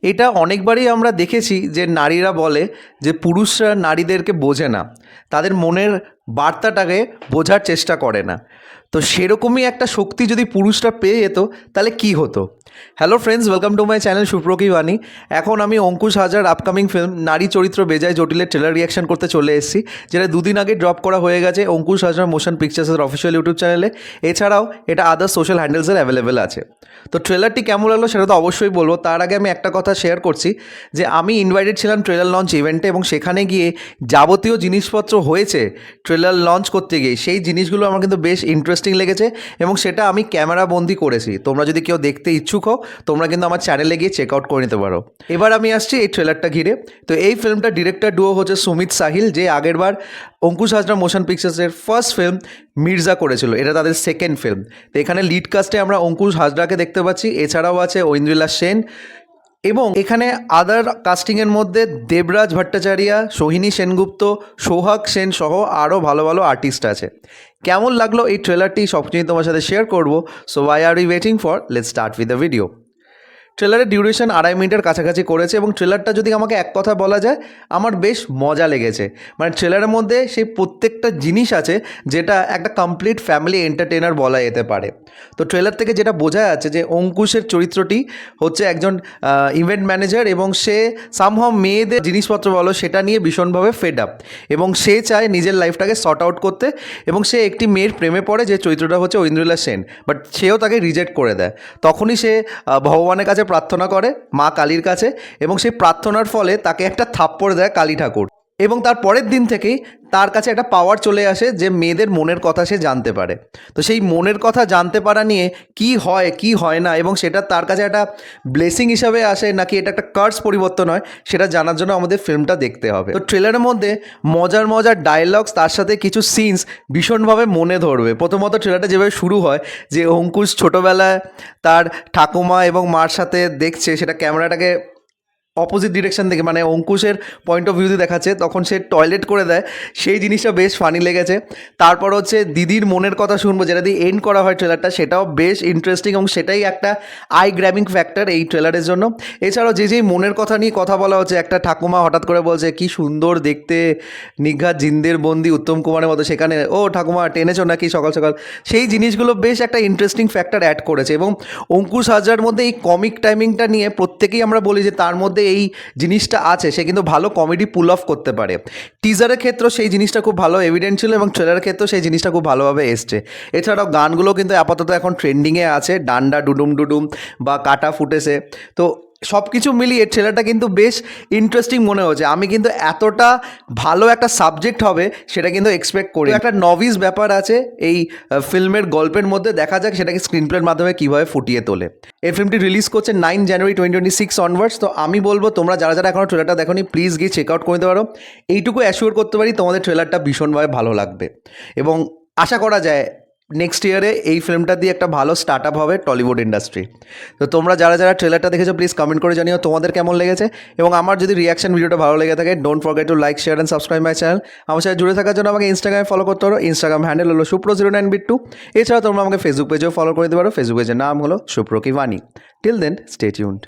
এটা অনেকবারই আমরা দেখেছি যে নারীরা বলে যে পুরুষরা নারীদেরকে বোঝে না, তাদের মনের বার্তাটাকে বোঝার চেষ্টা করে না। তো সেরকমই একটা শক্তি যদি পুরুষরা পেয়ে যেত তাহলে কি হতো। Hello friends, welcome to my channel সুপ্রকি বাণী। এখন আমি অঙ্কুশ হাজরার আপকামিং ফিল্ম নারী চরিত্র বেজায় জটিলের ট্রেলার রিয়াকশন করতে চলে এসেছি, যেটা দুদিন আগে ড্রপ করা হয়ে গেছে অঙ্কুশ হাজরা মোশন পিকচার্সের অফিসিয়াল ইউটিউব চ্যানেলে। এছাড়াও এটা আদার সোশ্যাল হ্যান্ডেলসের অ্যাভেলেবেল আছে। তো ট্রেলারটি কেমন লাগলো সেটা তো অবশ্যই বলবো। তার আগে আমি একটা কথা শেয়ার করছি যে আমি ইনভাইটেড ছিলাম ট্রেলার লঞ্চ ইভেন্টে, এবং সেখানে গিয়ে যাবতীয় জিনিসপত্র হয়েছে ট্রেলার লঞ্চ করতে গিয়ে সেই জিনিসগুলো আমার কিন্তু বেশ ইন্টারেস্টিং লেগেছে, এবং সেটা আমি ক্যামেরা বন্দি করেছি। তোমরা যদি কেউ দেখতে ইচ্ছুক হও তোমরা কিন্তু আমার চ্যানেলে গিয়ে চেক আউট করে নিতে পারো। এবার আমি আসছি এই ট্রেলারটা ঘিরে। তো এই ফিল্মটা ডিরেক্টর ডুও হচ্ছে সুমিত সাহিল, যে আগেরবার অঙ্কুশ হাজরা মোশন পিকচার্সের ফার্স্ট ফিল্ম মির্জা করেছিল, এটা তাদের সেকেন্ড ফিল্ম। তো এখানে লিড কাস্টে আমরা অঙ্কুশ হাজরাকে দেখতে পাচ্ছি, এছাড়াও আছে ঐন্দ্রিলা সেন, এবং এখানে আদার কাস্টিংয়ের মধ্যে দেবরাজ ভট্টাচার্য, সোহিনী সেনগুপ্ত, সোহাগ সেন সহ আরও ভালো ভালো আর্টিস্ট আছে। কেমন লাগলো এই ট্রেলারটি সব কিছু তোমার সাথে শেয়ার করবো। So why are you waiting for, let's start with the video. ট্রেলারের ডিউরেশন 2.5 মিনিটের কাছাকাছি করেছে, এবং ট্রেলারটা যদি আমাকে এক কথা বলা যায়, আমার বেশ মজা লেগেছে। মানে ট্রেলারের মধ্যে সেই প্রত্যেকটা জিনিস আছে যেটা একটা কমপ্লিট ফ্যামিলি এন্টারটেনার বলা যেতে পারে। তো ট্রেলার থেকে যেটা বোঝা যাচ্ছে যে অঙ্কুশের চরিত্রটি হচ্ছে একজন ইভেন্ট ম্যানেজার, এবং সে সামহাও মেয়েদের জিনিসপত্র বলো সেটা নিয়ে ভীষণভাবে ফেড আপ, এবং সে চায় নিজের লাইফটাকে সর্ট আউট করতে, এবং সে একটি মেয়ের প্রেমে পড়ে যে চরিত্রটা হচ্ছে ঐন্দ্রিলা সেন, বাট সেও তাকে রিজেক্ট করে দেয়। তখনই সে ভগবানের কাছে প্রার্থনা করে, মা কালীর কাছে, এবং সেই প্রার্থনার ফলে তাকে একটা থাপ্পড় দেয় কালী ঠাকুর, এবং তার পরের দিন থেকেই তার কাছে একটা পাওয়ার চলে আসে যে মেয়েদের মনের কথা সে জানতে পারে। তো সেই মনের কথা জানতে পারা নিয়ে কি হয় কি হয় না, এবং সেটা তার কাছে একটা ব্লেসিং হিসাবে আসে নাকি এটা একটা কার্স পরিবর্তন হয়, সেটা জানার জন্য আমাদের ফিল্মটা দেখতে হবে। তো ট্রেলারের মধ্যে মজার মজার ডায়লগস, তার সাথে কিছু সিনস ভীষণভাবে মনে ধরবে। প্রথমত ট্রেলারটা যেভাবে শুরু হয়, যে অঙ্কুশ ছোটোবেলায় তার ঠাকুমা এবং মার সাথে দেখছে, সেটা ক্যামেরাটাকে অপোজিট ডিরেকশন থেকে, মানে অঙ্কুশের পয়েন্ট অফ ভিউ দিয়ে দেখাচ্ছে, তখন সে টয়লেট করে দেয়, সেই জিনিসটা বেশ ফানি লেগেছে। তারপর হচ্ছে দিদির মনের কথা শুনবো, যেটা দিয়ে এন্ড করা হয় ট্রেলারটা, সেটাও বেশ ইন্টারেস্টিং, এবং সেটাই একটা আই গ্র্যাবিং ফ্যাক্টর এই ট্রেলারের জন্য। এছাড়াও যেই মনের কথা নিয়ে কথা বলা হচ্ছে, একটা ঠাকুমা হঠাৎ করে বলছে কি সুন্দর দেখতে নিঘাত জিন্দের বন্দি উত্তম কুমারের মতো, সেখানে ও ঠাকুমা টেনেছো নাকি সকাল সকাল, সেই জিনিসগুলো বেশ একটা ইন্টারেস্টিং ফ্যাক্টর অ্যাড করেছে। এবং অঙ্কুশ হাজরার মধ্যে এই কমিক টাইমিংটা নিয়ে প্রত্যেকেই আমরা বলি যে তার মধ্যে এই জিনিসটা আছে, সে কিন্তু ভালো কমেডি পুল অফ করতে পারে। টিজারের ক্ষেত্রেও সেই জিনিসটা খুব ভালো এভিডেন্ট ছিল, এবং ট্রেলারের ক্ষেত্রেও সেই জিনিসটা খুব ভালোভাবে এসছে। এছাড়াও গানগুলো কিন্তু আপাতত এখন ট্রেন্ডিংয়ে আছে, ডান্ডা ডুডুম ডুডুম বা কাটা ফুটেছে। তো সব কিছু মিলিয়ে ট্রেলারটা কিন্তু বেশ ইন্টারেস্টিং মনে হচ্ছে। আমি কিন্তু এতটা ভালো একটা সাবজেক্ট হবে সেটা কিন্তু এক্সপেক্ট করি। একটা নভিস ব্যাপার আছে এই ফিল্মের গল্পের মধ্যে, দেখা যাক সেটাকে স্ক্রিন প্লের মাধ্যমে কীভাবে ফুটিয়ে তোলে। এই ফিল্মটি রিলিজ করছে 9 জানুয়ারি 2026 অনওয়ার্ডস। তো আমি বলবো তোমরা যারা যারা এখনও ট্রেলারটা দেখোনি, প্লিজ গিয়ে চেক আউট করে নিতে পারো। এইটুকু অ্যাসিওর করতে পারি তোমাদের ট্রেলারটা ভীষণভাবে ভালো লাগবে, এবং আশা করা যায় নেক্সট ইয়ারে এই ফিল্মটা দিয়ে একটা ভালো স্টার্ট আপ হবে টলিউড ইন্ডাস্ট্রি। তো তোমরা যারা যারা ট্রেলারটা দেখেছো প্লিজ কমেন্ট করে জানিও তোমাদের কেমন লেগেছে, এবং আমার যদি রিয়াকশন ভিডিওটা ভালো লেগে থাকে, don't forget to like, share and subscribe my channel. আমার সাথে জুড়ে থাকার জন্য আমাকে ইনস্টাগ্রামে ফলো করতে পারো, ইনস্টাগ্রাম হ্যান্ডেল হলো সুপ্রো09bit2। এছাড়া তোমরা আমাকে ফেসবুক পেজেও ফলো করে দিতে পারো, ফেসবুক পেজের নাম হলো সুপ্রকি বাণী। Till then stay tuned.